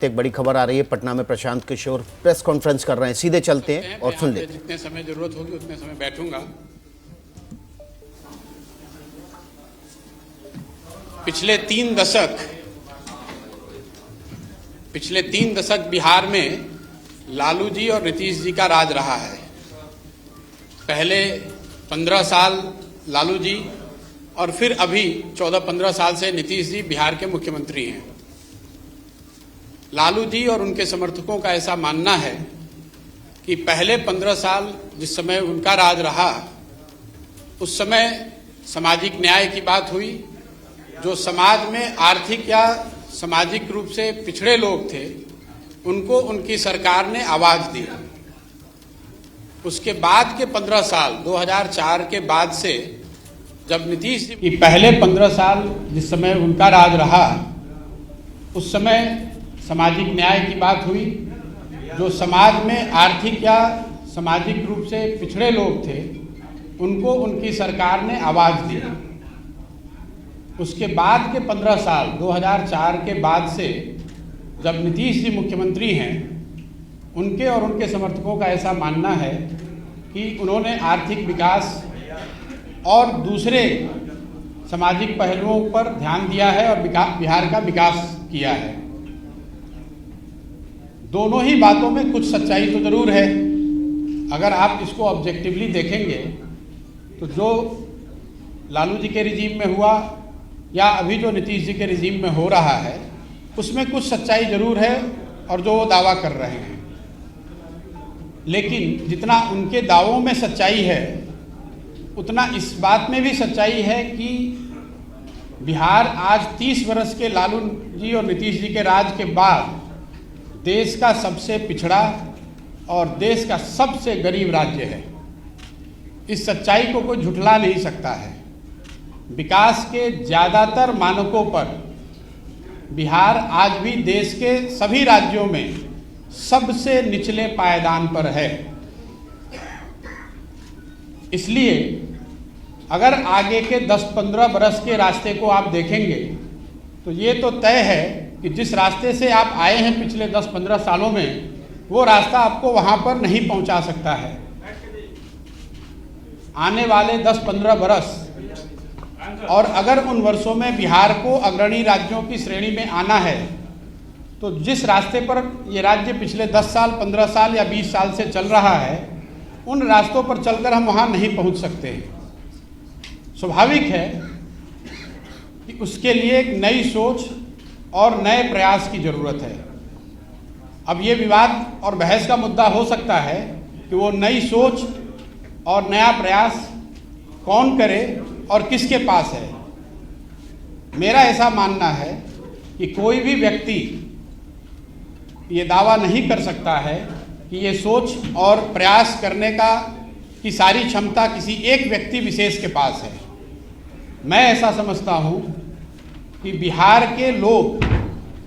एक बड़ी खबर आ रही है। पटना में प्रशांत किशोर प्रेस कॉन्फ्रेंस कर रहे हैं, सीधे चलते हैं और सुन लेते हैं। जितने समय जरूरत होगी उतने समय बैठूंगा। पिछले तीन दशक बिहार में लालू जी और नीतीश जी का राज रहा है। पहले 15 साल लालू जी और फिर अभी 14-15 साल से नीतीश जी बिहार के मुख्यमंत्री हैं। लालू जी और उनके समर्थकों का ऐसा मानना है कि पहले 15 साल जिस समय उनका राज रहा, उस समय सामाजिक न्याय की बात हुई। जो समाज में आर्थिक या सामाजिक रूप से पिछड़े लोग थे, उनको उनकी सरकार ने आवाज दी। उसके बाद के 15 साल 2004 के बाद से जब नीतीश जी की पहले 15 साल जिस समय उनका राज रहा, उस समय सामाजिक न्याय की बात हुई। जो समाज में आर्थिक या सामाजिक रूप से पिछड़े लोग थे, उनको उनकी सरकार ने आवाज दी। उसके बाद के 15 साल 2004 के बाद से जब नीतीश जी मुख्यमंत्री हैं, उनके और उनके समर्थकों का ऐसा मानना है कि उन्होंने आर्थिक विकास और दूसरे सामाजिक पहलुओं पर ध्यान दिया है और बिहार का विकास किया है। दोनों ही बातों में कुछ सच्चाई तो जरूर है। अगर आप इसको ऑब्जेक्टिवली देखेंगे तो जो लालू जी के रिजीम में हुआ या अभी जो नीतीश जी के रिजीम में हो रहा है, उसमें कुछ सच्चाई जरूर है और जो वो दावा कर रहे हैं। लेकिन जितना उनके दावों में सच्चाई है, उतना इस बात में भी सच्चाई है कि बिहार आज 30 वर्ष के लालू जी और नीतीश जी के राज के बाद देश का सबसे पिछड़ा और देश का सबसे गरीब राज्य है। इस सच्चाई को कोई झुठला नहीं सकता है। विकास के ज़्यादातर मानकों पर बिहार आज भी देश के सभी राज्यों में सबसे निचले पायदान पर है। इसलिए अगर आगे के 10-15 बरस के रास्ते को आप देखेंगे तो ये तो तय है कि जिस रास्ते से आप आए हैं पिछले 10-15 सालों में, वो रास्ता आपको वहाँ पर नहीं पहुँचा सकता है। आने वाले 10-15 बरस और अगर उन वर्षों में बिहार को अग्रणी राज्यों की श्रेणी में आना है, तो जिस रास्ते पर ये राज्य पिछले 10 साल, 15 साल या 20 साल से चल रहा है, उन रास्तों पर चलकर हम वहाँ नहीं पहुँच सकते। स्वाभाविक है कि उसके लिए एक नई सोच और नए प्रयास की ज़रूरत है। अब ये विवाद और बहस का मुद्दा हो सकता है कि वो नई सोच और नया प्रयास कौन करे और किसके पास है। मेरा ऐसा मानना है कि कोई भी व्यक्ति ये दावा नहीं कर सकता है कि ये सोच और प्रयास करने की सारी क्षमता किसी एक व्यक्ति विशेष के पास है। मैं ऐसा समझता हूँ कि बिहार के लोग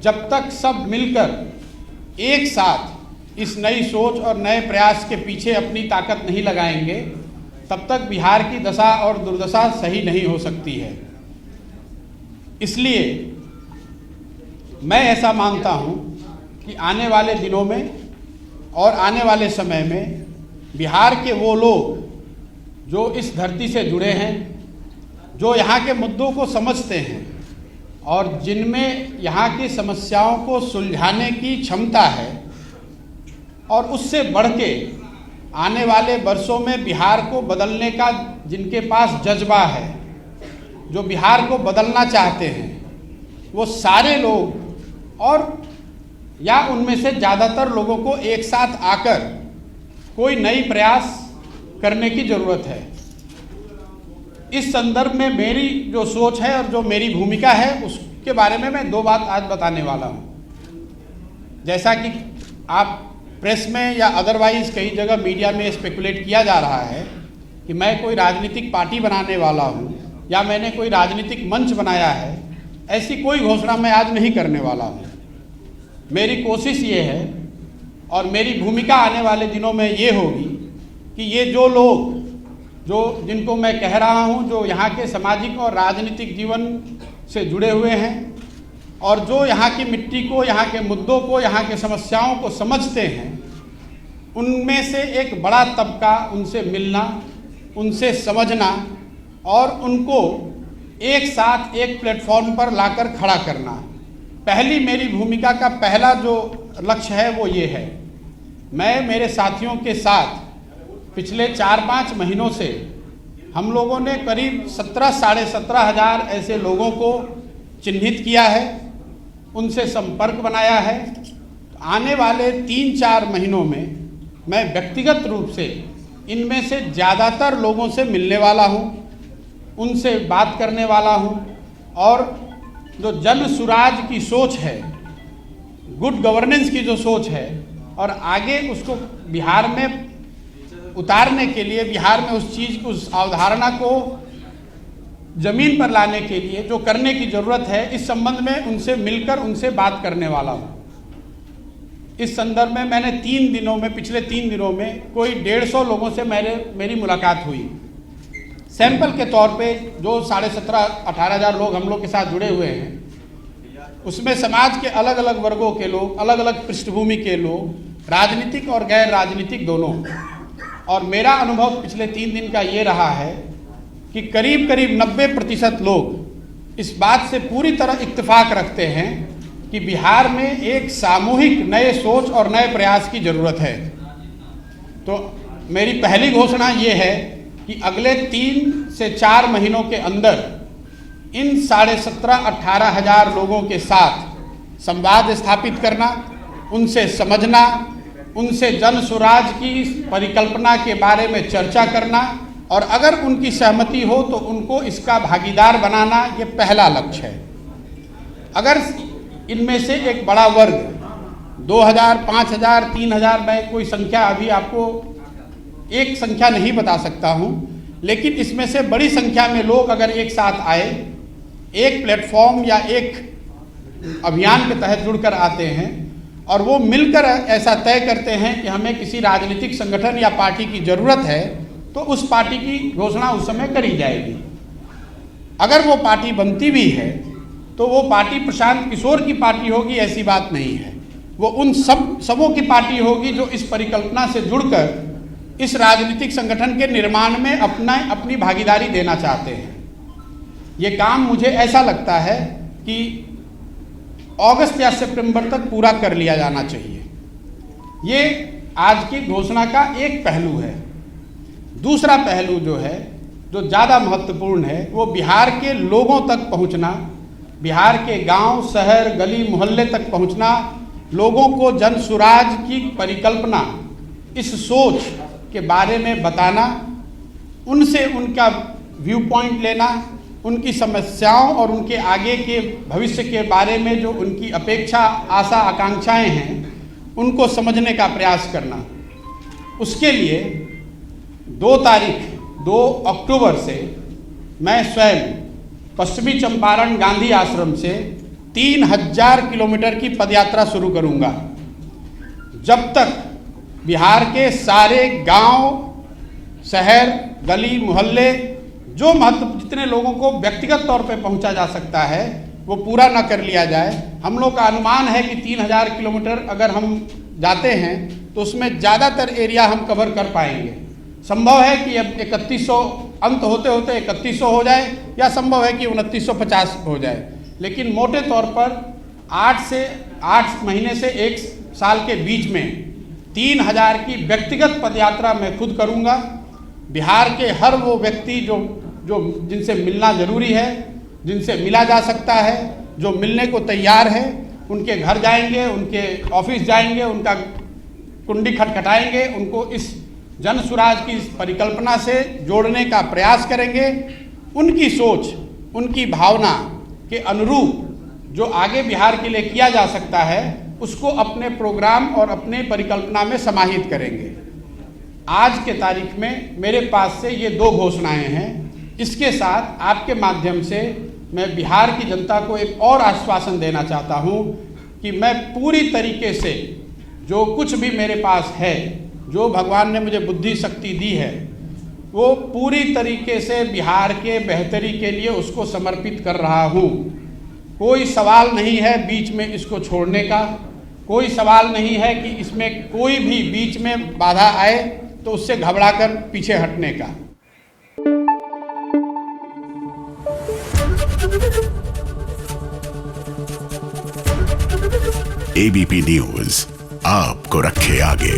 जब तक सब मिलकर एक साथ इस नई सोच और नए प्रयास के पीछे अपनी ताकत नहीं लगाएंगे, तब तक बिहार की दशा और दुर्दशा सही नहीं हो सकती है। इसलिए मैं ऐसा मानता हूँ कि आने वाले दिनों में और आने वाले समय में बिहार के वो लोग जो इस धरती से जुड़े हैं, जो यहाँ के मुद्दों को समझते हैं और जिनमें यहाँ की समस्याओं को सुलझाने की क्षमता है, और उससे बढ़ के आने वाले वर्षों में बिहार को बदलने का जिनके पास जज्बा है, जो बिहार को बदलना चाहते हैं, वो सारे लोग और या उनमें से ज़्यादातर लोगों को एक साथ आकर कोई नई प्रयास करने की ज़रूरत है। इस संदर्भ में मेरी जो सोच है और जो मेरी भूमिका है, उसके बारे में मैं 2 बात आज बताने वाला हूँ। जैसा कि आप प्रेस में या अदरवाइज कई जगह मीडिया में स्पेकुलेट किया जा रहा है कि मैं कोई राजनीतिक पार्टी बनाने वाला हूँ या मैंने कोई राजनीतिक मंच बनाया है, ऐसी कोई घोषणा मैं आज नहीं करने वाला हूँ। मेरी कोशिश ये है और मेरी भूमिका आने वाले दिनों में ये होगी कि ये जो लोग जिनको मैं कह रहा हूँ, जो यहाँ के सामाजिक और राजनीतिक जीवन से जुड़े हुए हैं, और जो यहाँ की मिट्टी को, यहाँ के मुद्दों को, यहाँ के समस्याओं को समझते हैं, उनमें से एक बड़ा तबका उनसे मिलना, उनसे समझना और उनको एक साथ एक प्लेटफॉर्म पर लाकर खड़ा करना। पहली मेरी भूमिका का पहला जो लक्ष्य है वो ये है, मैं मेरे साथियों के साथ पिछले 4-5 महीनों से हम लोगों ने करीब 17,500 ऐसे लोगों को चिन्हित किया है, उनसे संपर्क बनाया है। आने वाले 3-4 महीनों में मैं व्यक्तिगत रूप से इनमें से ज़्यादातर लोगों से मिलने वाला हूँ, उनसे बात करने वाला हूँ और जो जन सुराज की सोच है, गुड गवर्नेंस की जो सोच है और आगे उसको बिहार में उतारने के लिए, बिहार में उस चीज़ को, उस अवधारणा को ज़मीन पर लाने के लिए जो करने की ज़रूरत है, इस संबंध में उनसे मिलकर उनसे बात करने वाला हूँ। इस संदर्भ में मैंने पिछले 3 दिनों में कोई 150 लोगों से मेरी मुलाकात हुई। सैंपल के तौर पे जो 17,500-18,000 लोग हम लोग के साथ जुड़े हुए हैं, उसमें समाज के अलग अलग वर्गों के लोग, अलग अलग पृष्ठभूमि के लोग, राजनीतिक और गैर राजनीतिक दोनों। और मेरा अनुभव पिछले 3 दिन का ये रहा है कि करीब करीब 90% लोग इस बात से पूरी तरह इत्तेफाक रखते हैं कि बिहार में एक सामूहिक नए सोच और नए प्रयास की ज़रूरत है। तो मेरी पहली घोषणा ये है कि अगले 3 से 4 महीनों के अंदर इन 17,500-18,000 लोगों के साथ संवाद स्थापित करना, उनसे समझना, उनसे जन सुराज की परिकल्पना के बारे में चर्चा करना और अगर उनकी सहमति हो तो उनको इसका भागीदार बनाना, ये पहला लक्ष्य है। अगर इनमें से एक बड़ा वर्ग 2,000, 5,000, 3,000, मैं कोई संख्या अभी आपको एक संख्या नहीं बता सकता हूँ, लेकिन इसमें से बड़ी संख्या में लोग अगर एक साथ आए, एक प्लेटफॉर्म या एक अभियान के तहत जुड़कर आते हैं और वो मिलकर ऐसा तय करते हैं कि हमें किसी राजनीतिक संगठन या पार्टी की ज़रूरत है, तो उस पार्टी की घोषणा उस समय करी जाएगी। अगर वो पार्टी बनती भी है तो वो पार्टी प्रशांत किशोर की पार्टी होगी, ऐसी बात नहीं है। वो उन सबों की पार्टी होगी जो इस परिकल्पना से जुड़कर इस राजनीतिक संगठन के निर्माण में अपनी भागीदारी देना चाहते हैं। ये काम मुझे ऐसा लगता है कि अगस्त या सितंबर तक पूरा कर लिया जाना चाहिए। ये आज की घोषणा का एक पहलू है। दूसरा पहलू जो है, जो ज़्यादा महत्वपूर्ण है, वो बिहार के लोगों तक पहुंचना, बिहार के गांव, शहर, गली, मोहल्ले तक पहुंचना, लोगों को जन सुराज की परिकल्पना, इस सोच के बारे में बताना, उनसे उनका व्यू पॉइंट लेना, उनकी समस्याओं और उनके आगे के भविष्य के बारे में जो उनकी अपेक्षा, आशा, आकांक्षाएं हैं, उनको समझने का प्रयास करना। उसके लिए 2 अक्टूबर से मैं स्वयं पश्चिमी चंपारण गांधी आश्रम से 3,000 किलोमीटर की पदयात्रा शुरू करूंगा। जब तक बिहार के सारे गांव, शहर, गली, मोहल्ले, जो जितने लोगों को व्यक्तिगत तौर पे पहुंचा जा सकता है, वो पूरा ना कर लिया जाए। हम लोग का अनुमान है कि 3,000 किलोमीटर अगर हम जाते हैं तो उसमें ज़्यादातर एरिया हम कवर कर पाएंगे। संभव है कि अब 3100 अंत होते होते 3100 हो जाए, या संभव है कि 2950 हो जाए, लेकिन मोटे तौर पर 8 महीने से 1 साल के बीच में 3,000 की व्यक्तिगत पदयात्रा मैं खुद करूंगा। बिहार के हर वो व्यक्ति जो जिनसे मिलना जरूरी है, जिनसे मिला जा सकता है, जो मिलने को तैयार है, उनके घर जाएंगे, उनके ऑफिस जाएंगे, उनका कुंडी खटखटाएंगे, उनको इस जन सुराज की परिकल्पना से जोड़ने का प्रयास करेंगे। उनकी सोच, उनकी भावना के अनुरूप जो आगे बिहार के लिए किया जा सकता है, उसको अपने प्रोग्राम और अपने परिकल्पना में समाहित करेंगे। आज के तारीख में मेरे पास से ये 2 घोषणाएं हैं। इसके साथ आपके माध्यम से मैं बिहार की जनता को एक और आश्वासन देना चाहता हूँ कि मैं पूरी तरीके से जो कुछ भी मेरे पास है, जो भगवान ने मुझे बुद्धि शक्ति दी है, वो पूरी तरीके से बिहार के बेहतरी के लिए उसको समर्पित कर रहा हूँ। कोई सवाल नहीं है बीच में इसको छोड़ने का, कोई सवाल नहीं है कि इसमें कोई भी बीच में बाधा आए तो उससे घबराकर पीछे हटने का। एबीपी न्यूज आपको रखे आगे।